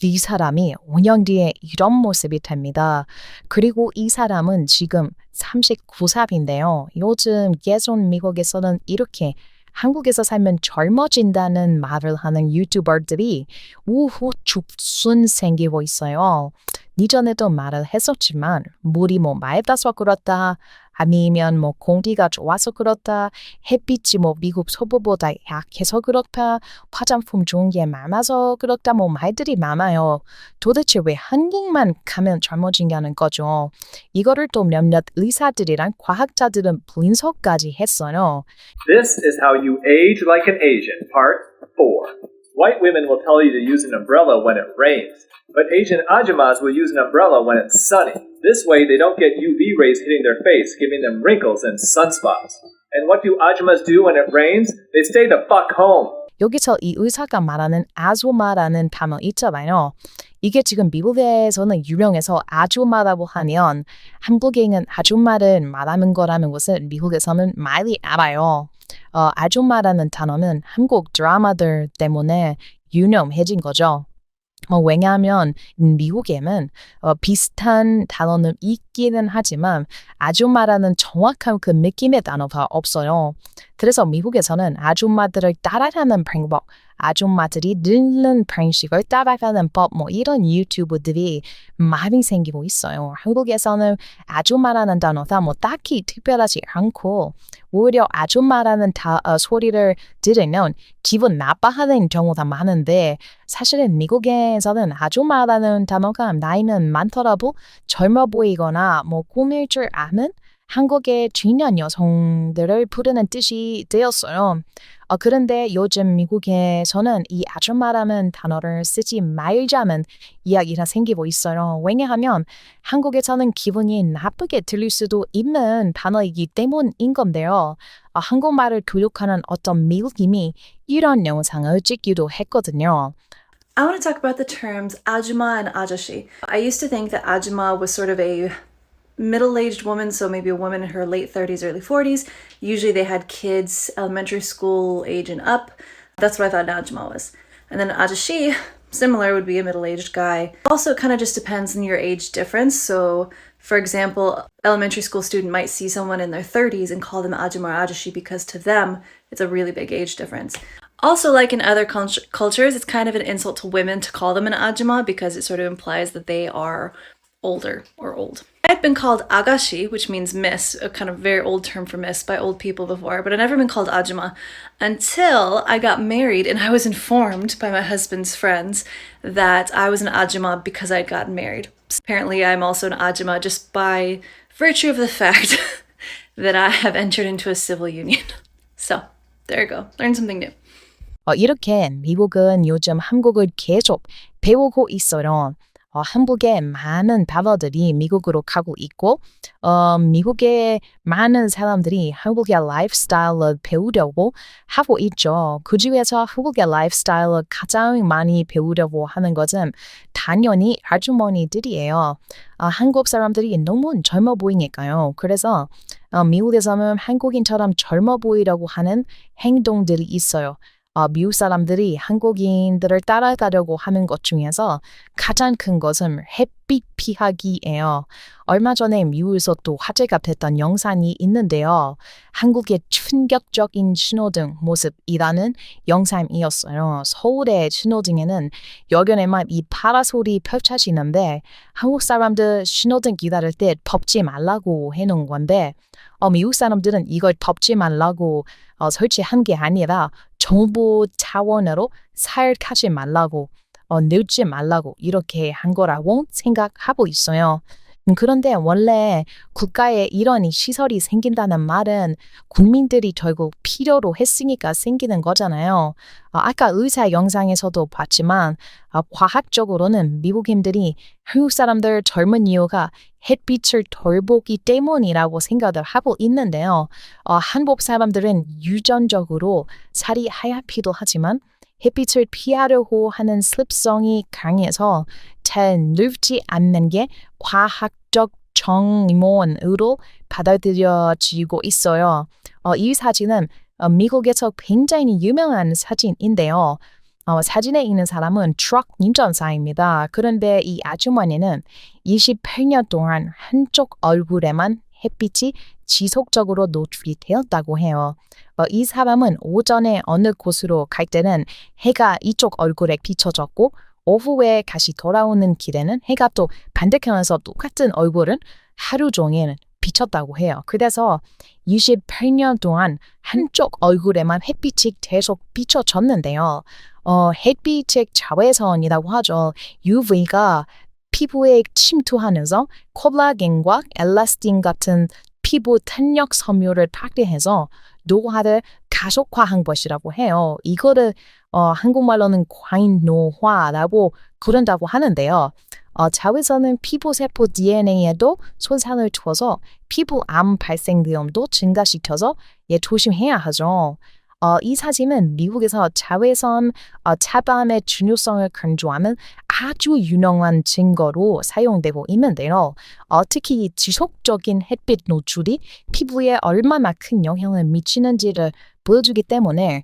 이 사람이 5년 뒤에 이런 모습이 됩니다. 그리고 이 사람은 지금 39살인데요. 요즘 예전 미국에서는 이렇게 한국에서 살면 젊어진다는 말을 하는 유튜버들이 우후 죽순 생기고 있어요. 이전에도 말을 했었지만 물이 맑아서 그렇다 아니면 공기가 좋아서 그렇다 햇빛이 미국 서부보다 약해서 그렇다 화장품 좋은 게 많아서 그렇다 말들이 많아요. 도대체 왜 한국만 가면 젊어진다는 거죠. 이거를 또 몇몇 의사들이랑 과학자들은 분석까지 했어요. This is how you age like an Asian, part 4. White women will tell you to use an umbrella when it rains, but Asian ajumas will use an umbrella when it's sunny. This way they don't get UV rays hitting their face, giving them wrinkles and sunspots. And what do ajumas do when it rains? They stay the fuck home. 여기서 이 의사가 말하는 아주마라는 단어 있잖아요. 이게 지금 미국에서는 유명해서 아주마라고 하면 한국에는 아줌마를 말하는 거라는 것을 미국에서는 많이 알아요. 아줌마라는 단어는 한국 드라마들 때문에 유명해진 거죠. 왜냐하면 미국에는 비슷한 단어는 있기는 하지만 아줌마라는 정확한 그 느낌의 단어가 없어요. 그래서 미국에서는 아줌마들을 따라가는 방법, 아줌마들이 늙는 방식을 따라가는 법 이런 유튜브들이 많이 생기고 있어요. 한국에서는 아줌마라는 단어가 딱히 특별하지 않고 오히려 아줌마라는 소리를 들으면 기분 나빠하는 경우가 많은데 사실은 미국에서는 아줌마라는 단어가 나이는 많더라도 젊어 보이거나 꾸밀 줄 아는 한국의 중년 여성들을 부르는 뜻이 되었어요. 그런데 요즘 미국에서는 이 아줌마라는 단어를 쓰지 말자는 이야기가 생기고 있어요. 왜냐하면 한국에서는 기분이 나쁘게 들릴 수도 있는 단어이기 때문인 건데요. 한국말을 교육하는 어떤 미국인이 이런 영상을 찍기도 했거든요. I want to talk about the terms ajuma and ajashi. I used to think that ajuma was sort of a middle-aged woman, so maybe a woman in her late 30s, early 40s. Usually they had kids, elementary school age and up. That's what I thought an ajuma was. And then ajashi, similar, would be a middle-aged guy. Also, it kind of just depends on your age difference. So, for example, elementary school student might see someone in their 30s and call them ajuma or ajashi because to them, it's a really big age difference. Also, like in other cultures, it's kind of an insult to women to call them an ajuma because it sort of implies that they are older or old. I had been called agashi, which means miss, a kind of very old term for miss by old people before, but I'd never been called ajuma until I got married and I was informed by my husband's friends that I was an ajuma because I'd gotten married. Apparently, I'm also an ajuma just by virtue of the fact that I have entered into a civil union. So, there you go. Learn something new. 이렇게 미국은 요즘 한국을 계속 배우고 있어요. 한국의 많은 단어들이 미국으로 가고 있고 미국의 많은 사람들이 한국의 라이프스타일을 배우려고 하고 있죠. 그중에서 한국의 라이프스타일을 가장 많이 배우려고 하는 것은 당연히 아주머니들이에요. 한국 사람들이 너무 젊어 보이니까요. 그래서 미국에서는 한국인처럼 젊어 보이려고 하는 행동들이 있어요. 미국 사람들이 한국인들을 따라가려고 하는 것 중에서 가장 큰 것은 햇빛 피하기예요. 얼마 전에 미국에서 또 화제가 됐던 영상이 있는데요. 한국의 충격적인 신호등 모습이라는 영상이었어요. 서울의 신호등에는 여견에만 이 파라솔이 펼쳐지는데 한국 사람들 신호등 기다릴 때 덮지 말라고 해놓은 건데 미국 사람들은 이걸 덮지 말라고 설치한 게 아니라 정부 차원으로 살가지 말라고 늙지 말라고 이렇게 한 거라고 생각하고 있어요. 그런데 원래 국가에 이런 시설이 생긴다는 말은 국민들이 결국 필요로 했으니까 생기는 거잖아요. 아까 의사 영상에서도 봤지만 과학적으로는 미국인들이 한국 사람들 젊은 이유가 햇빛을 덜 보기 때문이라고 생각을 하고 있는데요. 한국 사람들은 유전적으로 살이 하얗기도 하지만 햇빛을 피하려고 하는 습성이 강해서 잘 늙지 않는 게 과학적 정론으로 받아들여지고 있어요. 이 사진은 미국에서 굉장히 유명한 사진인데요. 사진에 있는 사람은 트럭 운전사입니다. 그런데 이 아주머니는 28년 동안 한쪽 얼굴에만 햇빛이 지속적으로 노출이 되었다고 해요. 이 사람은 오전에 어느 곳으로 갈 때는 해가 이쪽 얼굴에 비춰졌고 오후에 다시 돌아오는 길에는 해가 또 반대편에서 똑같은 얼굴은 하루 종일 비쳤다고 해요. 그래서 28년 동안 한쪽 얼굴에만 햇빛이 계속 비춰졌는데요. 햇빛의 자외선이라고 하죠. UV가 피부에 침투하면서 콜라겐과 엘라스틴 같은 피부 탄력 섬유를 파괴해서 노화를 가속화한 것이라고 해요. 이거를 한국말로는 과잉노화라고 부른다고 하는데요. 자외선은 피부세포 DNA에도 손상을 줘서 피부암 발생 위험도 증가시켜서 조심해야 하죠. 이 사진은 미국에서 자외선 차단의 중요성을 강조하는 아주 유명한 증거로 사용되고 있는데요. 특히 지속적인 햇빛 노출이 피부에 얼마나 큰 영향을 미치는지를 보여주기 때문에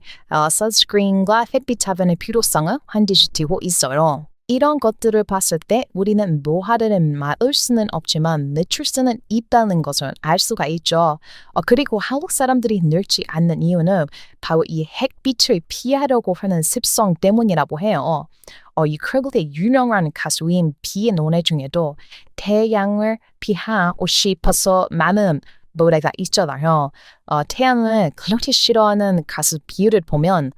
선스크린과 햇빛 차단의 필요성을 환기시키고 있어요. 이런 것들을 봤을 때 우리는 노화를 막을 수는 없지만 늦출 수는 있다는 것을 알 수가 있죠. 그리고 한국 사람들이 늙지 않는 이유는 바로 이 햇빛을 피하려고 하는 습성 때문이라고 해요. 이 한국의 유명한 가수인 비의 노래 중에도 태양을 피하고 싶어서 많은 노래가 있잖아요. 태양을 그렇게 싫어하는 가수 비를 보면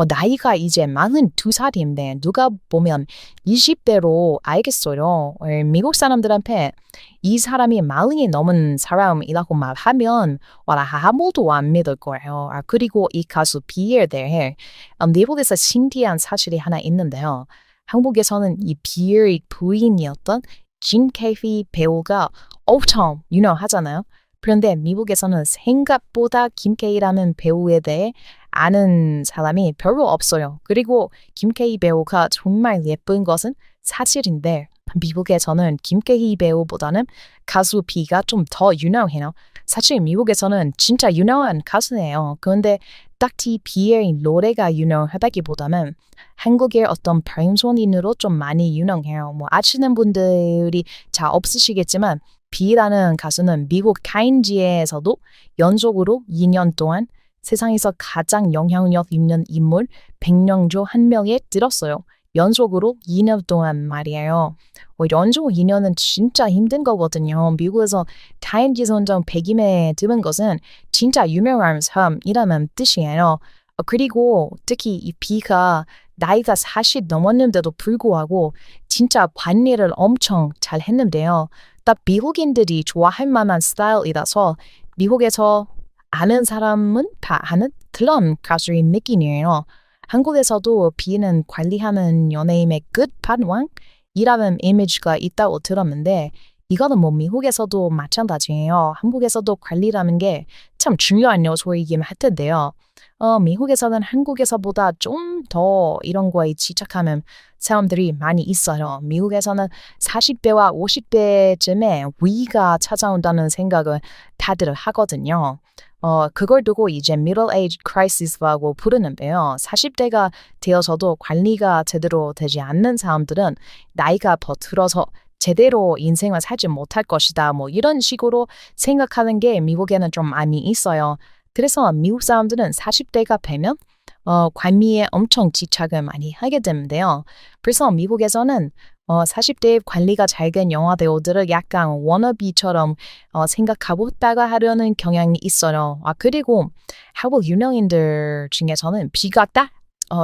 나이가 이제 42살인데 누가 보면 20대로 알겠어요. 미국 사람들한테 이 사람이 40이 넘은 사람이라고 말하면 아무도 안 믿을 거예요. 그리고 이 가수 비에 대해 미국에서 신기한 사실이 하나 있는데요. 한국에서는 이 비의 부인이었던 짐 캐리 배우가 엄청 유명하잖아요. 그런데 미국에서는 생각보다 김케이라는 배우에 대해 아는 사람이 별로 없어요. 그리고 김케이 배우가 정말 예쁜 것은 사실인데 미국에서는 김케이 배우보다는 가수 비가 좀 더 유명해요. 사실 미국에서는 진짜 유명한 가수예요. 그런데 딱히 비의 노래가 유명하다기보다는 한국의 어떤 방송인으로 좀 많이 유명해요. 아시는 분들이 잘 없으시겠지만 비라는 가수는 미국 타임지에서도 연속으로 2년 동안 세상에서 가장 영향력 있는 인물 100명 중 1명에 들었어요. 연속으로 2년 동안 말이에요. 연속 2년은 진짜 힘든 거거든요. 미국에서 타임지 선정 100임에 드는 것은 진짜 유명한 사람이라는 뜻이에요. 그리고 특히 이 비가 나이가 40 넘었는데도 불구하고 진짜 관리를 엄청 잘 했는데요. 딱 미국인들이 좋아할 만한 스타일이라서 미국에서 아는 사람은 다 아는 그런 가수인 느낌이에요. 한국에서도 비는 관리하는 연예인의 끝판왕이라는 이미지가 있다고 들었는데 이거는 미국에서도 마찬가지예요. 한국에서도 관리라는 게 참 중요한 요소이긴 할 텐데요. 미국에서는 한국에서보다 좀 더 이런 거에 집착하는 사람들이 많이 있어요. 미국에서는 40대와 50대쯤에 위가 찾아온다는 생각을 다들 하거든요. 그걸 두고 이제 middle age crisis라고 부르는데요. 40대가 되어서도 관리가 제대로 되지 않는 사람들은 나이가 더 들어서 제대로 인생을 살지 못할 것이다. 이런 식으로 생각하는 게 미국에는 좀 많이 있어요. 그래서 미국 사람들은 40대가 되면 관리에 엄청 집착을 많이 하게 되는데요. 그래서 미국에서는 40대 관리가 잘 된 영화 배우들을 약간 워너비처럼 생각하고 따라하려는 경향이 있어요. 그리고 한국 유명인들 중에서는 비가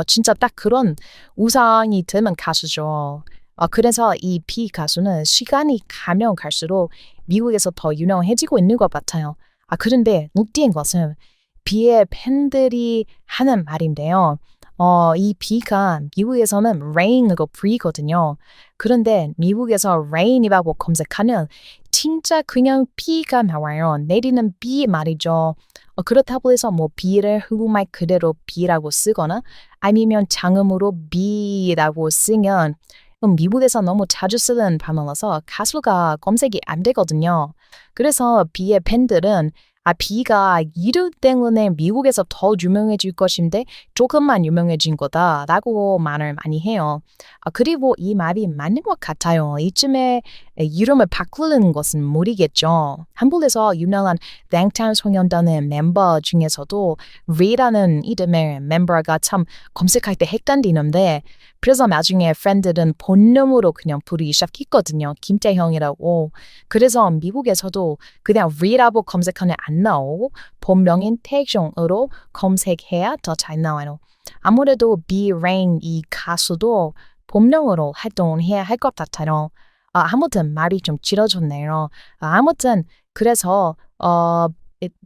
진짜 딱 그런 우상이 되는 가수죠. 그래서 이 비 가수는 시간이 가면 갈수록 미국에서 더 유명해지고 있는 것 같아요. 그런데 웃긴 것은 비의 팬들이 하는 말인데요. 이 비가 미국에서는 rain으로 불리거든요. 그런데 미국에서 rain이라고 검색하면 진짜 그냥 비가 나와요. 내리는 비 말이죠. 그렇다고 해서 비를 한국말 그대로 비라고 쓰거나 아니면 장음으로 비라고 쓰면 미국에서 너무 자주 쓰는 단어라서 가수가 검색이 안 되거든요. 그래서 비의 팬들은 B가 이름 때문에 미국에서 더 유명해질 것인데 조금만 유명해진 거다라고 말을 많이 해요. 그리고 이 말이 맞는 것 같아요. 이쯤에 이름을 바꾸는 것은 무리겠죠. 한국에서 유명한 방탄소년단의 멤버 중에서도 V라는 이름의 멤버가 참 검색할 때 헷갈리는데 그래서 나중에 팬들은 본명으로 그냥 부르기 시작했거든요. 김태형이라고. 그래서 미국에서도 그냥 V라고 검색하면 안 나오고 본명인 태형으로 검색해야 더 잘 나와요. 아무래도 B-Rain 이 가수도 본명으로 활동을 해야 할 것 같아요. 아무튼 말이 좀 길어졌네요. 아무튼 그래서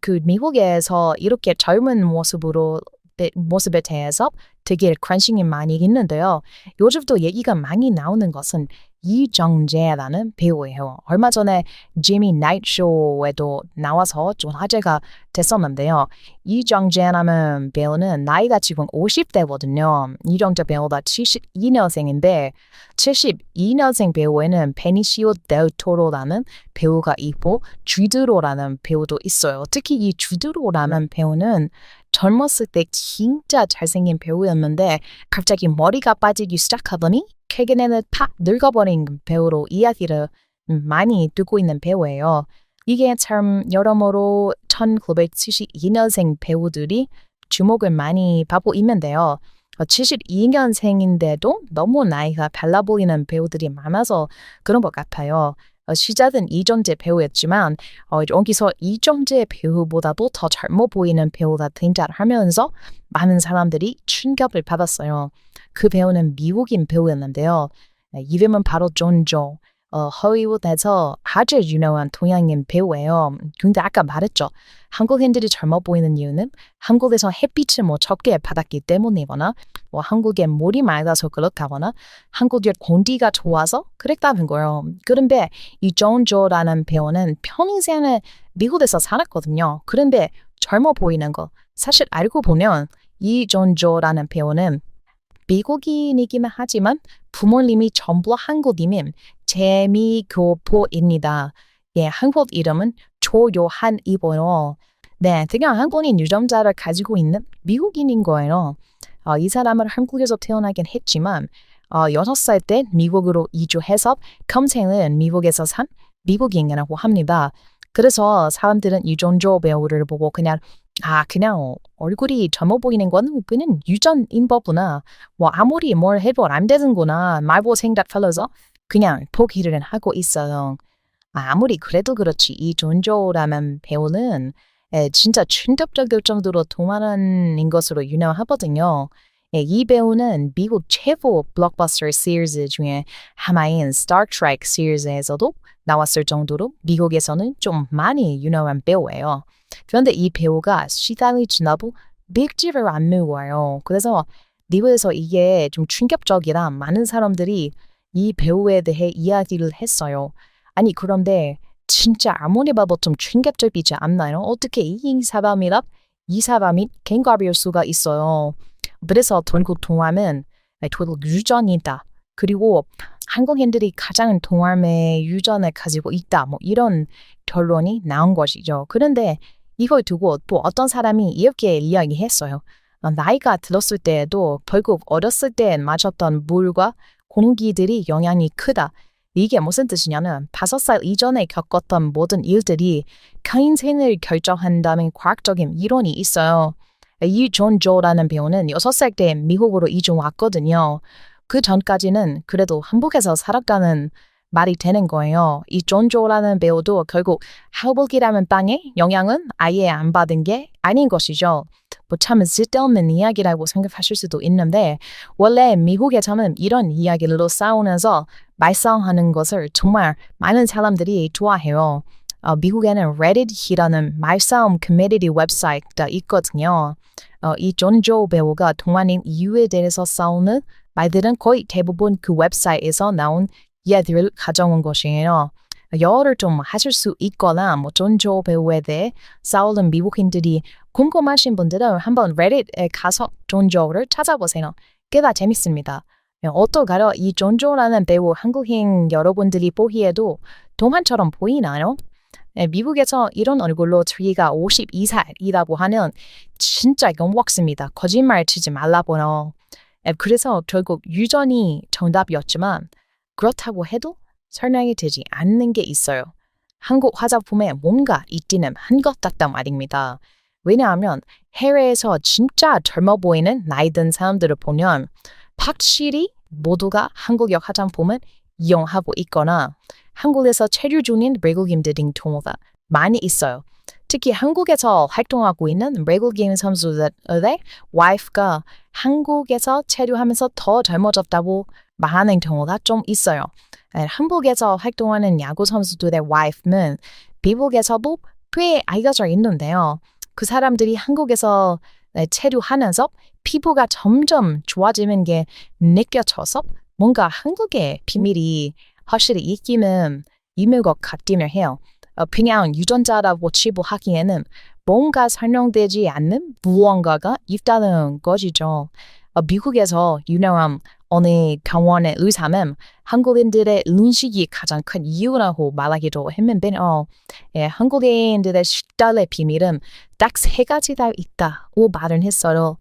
그 미국에서 이렇게 젊은 모습에 대해서 되게 관심이 많이 있는데요. 요즘도 얘기가 많이 나오는 것은 이정재라는 배우예요. 얼마 전에 지미 나이트 쇼에도 나와서 좀 화제가 됐었는데요. 이정재라는 배우는 나이가 지금 50대거든요. 이정재 배우가 72년생인데 72년생 배우에는 베니시오 델 토로라는 배우가 있고 주드로라는 배우도 있어요. 특히 이 주드로라는 배우는 젊었을 때 진짜 잘생긴 배우였는데 갑자기 머리가 빠지기 시작하더니 최근에는 팍 늙어버린 배우로 이야기를 많이 듣고 있는 배우예요. 이게 참 여러모로 1972년생 배우들이 주목을 많이 받고 있는데요. 72년생인데도 너무 나이가 달라 보이는 배우들이 많아서 그런 것 같아요. 시작은 이정재 배우였지만 여기서 이정재 배우보다도 더 젊어 보이는 배우가 등장하면서 많은 사람들이 충격을 받았어요. 그 배우는 미국인 배우였는데요. 이름은 바로 존 조. 헐리우드에서 아주 유명한 동양인 배우예요. 근데 아까 말했죠. 한국인들이 젊어 보이는 이유는 한국에서 햇빛을 적게 받았기 때문이거나 한국에 물이 맑아서 그렇다거나 한국의 공기가 좋아서 그랬다는 거예요. 그런데 이 존 조라는 배우는 평생을 미국에서 살았거든요. 그런데 젊어 보이는 거 사실 알고 보면 이 존 조라는 배우는 미국인이기만 하지만 부모님이 전부 한국인인 재미교포입니다. 예, 한국 이름은 조요한이고요. 네, 그냥 한국인 유전자를 가지고 있는 미국인인 거예요. 이 사람은 한국에서 태어나긴 했지만 6살 때 미국으로 이주해서 평생을 미국에서 산 미국인이라고 합니다. 그래서 사람들은 이존조 배우를 보고 그냥 얼굴이 젊어 보이는 거는 그냥 유전인 거구나. 아무리 뭘 해도 안 되는구나. 말고 생각하면서 그냥 포기를 하고 있어요. 아무리 그래도 그렇지 이 존조라는 배우는 진짜 충격적일 정도로 동안인 것으로 유명하거든요. 이 배우는 미국 최고 블록버스터 시리즈 중에 하나인 Star Trek 시리즈에서도 나왔을 정도로 미국에서는 좀 많이 유명한 배우예요. 그런데 이 배우가 시간이 지나도 믿지를 않는 거예요. 그래서 미국에서 이게 좀 충격적이라 많은 사람들이 이 배우에 대해 이야기를 했어요. 아니 그런데 진짜 아무리 봐도 좀 충격적이지 않나요? 어떻게 이 사람이 갱갑일 수가 있어요. 그래서 전국 동화는 결국 유전이다. 그리고 한국인들이 가장 동화의 유전을 가지고 있다. 이런 결론이 나온 것이죠. 그런데 이걸 두고 또 어떤 사람이 이렇게 이야기했어요. 나이가 들었을 때에도 결국 어렸을 때 마셨던 물과 공기들이 영향이 크다. 이게 무슨 뜻이냐면 5살 이전에 겪었던 모든 일들이 인생을 결정한다는 과학적인 이론이 있어요. 이 존 조라는 배우는 6살 때 미국으로 이주 왔거든요. 그 전까지는 그래도 한국에서 살았다는 말이 되는 거예요. 이 존 조라는 배우도 결국 한국이라는 땅에 영향은 아예 안 받은 게 아닌 것이죠. 참 쓸데없는 이야기라고 생각하실 수도 있는데 원래 미국에서는 이런 이야기로 싸우면서 말싸움하는 것을 정말 많은 사람들이 좋아해요. 미국에는 Reddit이라는 말싸움 커뮤니티 웹사이트가 있거든요. 이 존 조 배우가 동안인 이유에 대해서 싸우는 말들은 거의 대부분 그 웹사이트에서 나온 이야기를 가져온 것이에요. 영어를 좀 하실 수 있거나 존 조 배우에 대해 싸우는 미국인들이 궁금하신 분들은 한번 Reddit에 가서 존 조를 찾아보세요. 꽤 다 재밌습니다. 어떨까요? 이 존 조라는 배우 한국인 여러분들이 보기에도 동안처럼 보이나요? 미국에서 이런 얼굴로 자기가 52살이라고 하는 진짜 영웍습니다. 거짓말 치지 말라고요. 그래서 결국 유전이 정답이었지만 그렇다고 해도 설명이 되지 않는 게 있어요. 한국 화장품에 뭔가 있기는 한 것 같단 말입니다. 왜냐하면 해외에서 진짜 젊어 보이는 나이 든 사람들을 보면 확실히 모두가 한국역 화장품을 이용하고 있거나 한국에서 체류 중인 외국인들인 경우가 많이 있어요. 특히 한국에서 활동하고 있는 외국인 선수들의 와이프가 한국에서 체류하면서 더 젊어졌다고 말하는 경우가 좀 있어요. 한국에서 활동하는 야구 선수들의 와이프는 미국에서도 꽤 알려져 있는데요. 그 사람들이 한국에서 체류하면서 피부가 점점 좋아지는 게 느껴져서 뭔가 한국의 비밀이 확실히 있기는 있는 것 같기는 해요. 그냥 유전자라고 치부하기에는 뭔가 설명되지 않는 무언가가 있다는 것이죠. 미국에서 유명한 어느 병원의 의사는 한국인들의 음식이 가장 큰 이유라고 말하기도 했는데요. 한국인들의 식단의 비밀은 딱 3가지가 있다고 말을 했어요.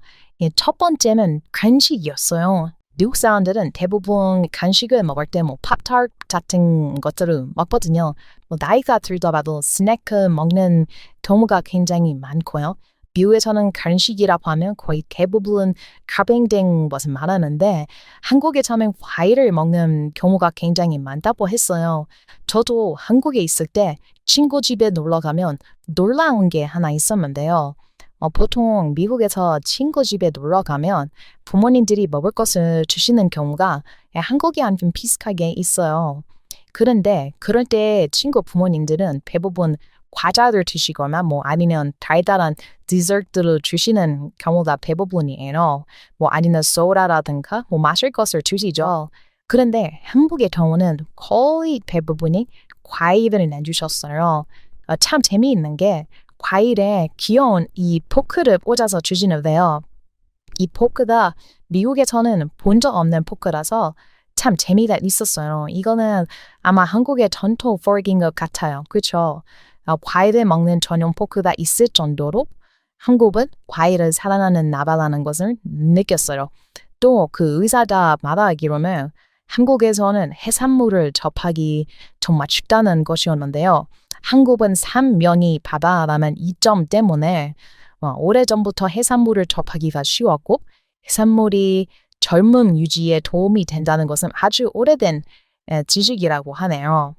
첫 번째는 간식이었어요. 미국 사람들은 대부분 간식을 먹을 때 팝타르트 같은 것들을 먹거든요. 나이가 들더라도 스낵 먹는 경우가 굉장히 많고요. 미국에서는 간식이라고 하면 거의 대부분 가공된 것을 말하는데 한국에서는 과일을 먹는 경우가 굉장히 많다고 했어요. 저도 한국에 있을 때 친구 집에 놀러 가면 놀라운 게 하나 있었는데요. 보통 미국에서 친구 집에 놀러 가면 부모님들이 먹을 것을 주시는 경우가 한국이랑 좀 비슷하게 있어요. 그런데 그럴 때 친구 부모님들은 대부분 과자를 드시거나 아니면 달달한 디저트를 주시는 경우가 대부분이에요. 아니면 소다라든가 마실 것을 주시죠. 그런데 한국의 경우는 거의 대부분이 과일을 내주셨어요. 참 재미있는 게 과일에 귀여운 이 포크를 꽂아서 주시는데요. 이 포크가 미국에서는 본 적 없는 포크라서 참 재미가 있었어요. 이거는 아마 한국의 전통 포크인 것 같아요. 그렇죠? 과일을 먹는 전용 포크가 있을 정도로 한국은 과일을 사랑하는 나라라는 것을 느꼈어요. 또 그 의사가 말하기로는 한국에서는 해산물을 접하기 정말 쉽다는 것이었는데요. 한국은 산명이 바다라는 이점 때문에 오래전부터 해산물을 접하기가 쉬웠고 해산물이 젊음 유지에 도움이 된다는 것은 아주 오래된 지식이라고 하네요.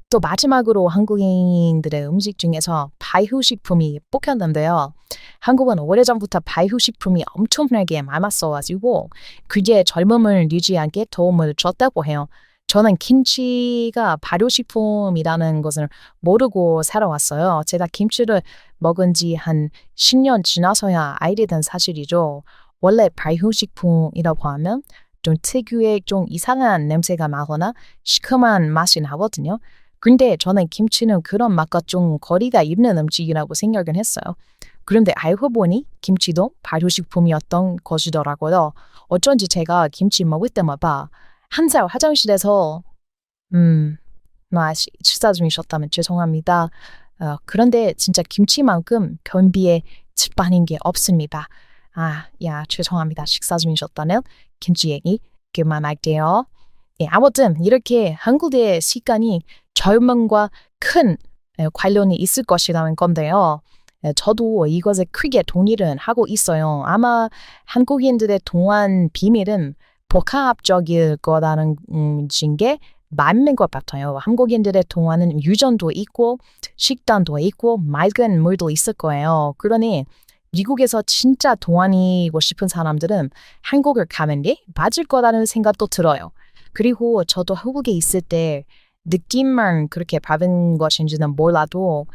또 마지막으로 한국인들의 음식 중에서 발효식품이 뽑혔는데요. 한국은 오래전부터 발효식품이 엄청나게 많았어가지고 그게 젊음을 유지하게 도움을 줬다고 해요. 저는 김치가 발효식품이라는 것을 모르고 살아왔어요. 제가 김치를 먹은 지 한 10년 지나서야 알게 된 사실이죠. 원래 발효식품이라고 하면 좀 특유의 좀 이상한 냄새가 나거나 시큼한 맛이 나거든요. 근데 저는 김치는 그런 맛과 좀 거리가 있는 음식이라고 생각을 했어요. 그런데 알고 보니 김치도 발효식품이었던 것이더라고요. 어쩐지 제가 김치 먹을 때마다 항상 화장실에서 식사 중이셨다면 죄송합니다. 그런데 진짜 김치만큼 변비에 집반인 게 없습니다. 죄송합니다. 식사 중이셨다면 김치 얘기 그만할게요. 아무튼 이렇게 한국의 식단이 젊음과 큰 관련이 있을 것이라는 건데요. 저도 이것에 크게 동의를 하고 있어요. 아마 한국인들의 동안 비밀은 복합적일 거라는 게 맞는 것 같아요. 한국인들의 동안은 유전도 있고 식단도 있고 맑은 물도 있을 거예요. 그러니 미국에서 진짜 동안이고 싶은 사람들은 한국을 가는 게 맞을 거라는 생각도 들어요. 그리고 저도 한국에 있을 때 느낌만 그렇게 받은 것인지는 몰라도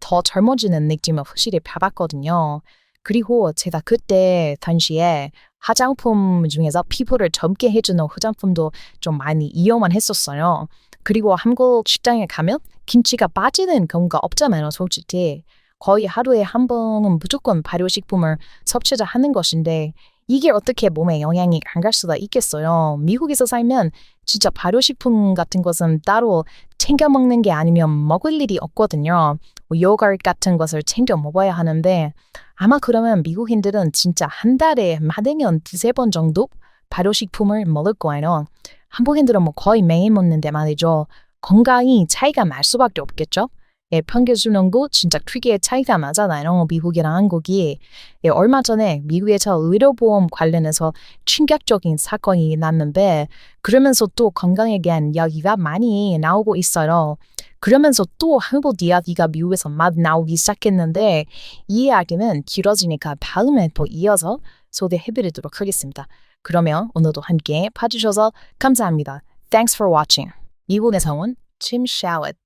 더 젊어지는 느낌을 확실히 받았거든요. 그리고 제가 그때 당시에 화장품 중에서 피부를 젊게 해주는 화장품도 좀 많이 이용만 했었어요. 그리고 한국 식당에 가면 김치가 빠지는 경우가 없잖아요, 솔직히. 거의 하루에 한 번은 무조건 발효식품을 섭취를 하는 것인데 이게 어떻게 몸에 영향이 안 갈 수가 있겠어요. 미국에서 살면 진짜 발효식품 같은 것은 따로 챙겨 먹는 게 아니면 먹을 일이 없거든요. 뭐 요거트 같은 것을 챙겨 먹어야 하는데 아마 그러면 미국인들은 진짜 한 달에 많으면 2-3번 정도 발효식품을 먹을 거예요. 한국인들은 뭐 거의 매일 먹는데 말이죠. 건강이 차이가 날 수밖에 없겠죠? 예, 평균 수명도 진짜 크게 차이가 나잖아요. 미국이랑 한국이. 예, 얼마 전에 미국에서 의료보험 관련해서 충격적인 사건이 났는데 그러면서 또 건강에 대한 이야기가 많이 나오고 있어요. 그러면서 또 한국 이야기가 미국에서 막 나오기 시작했는데 이 이야기는 길어지니까 다음에 또 이어서 소개해드리도록 하겠습니다. 그러면 오늘도 함께 봐주셔서 감사합니다. Thanks for watching. 미국에서 온 Tim Shallot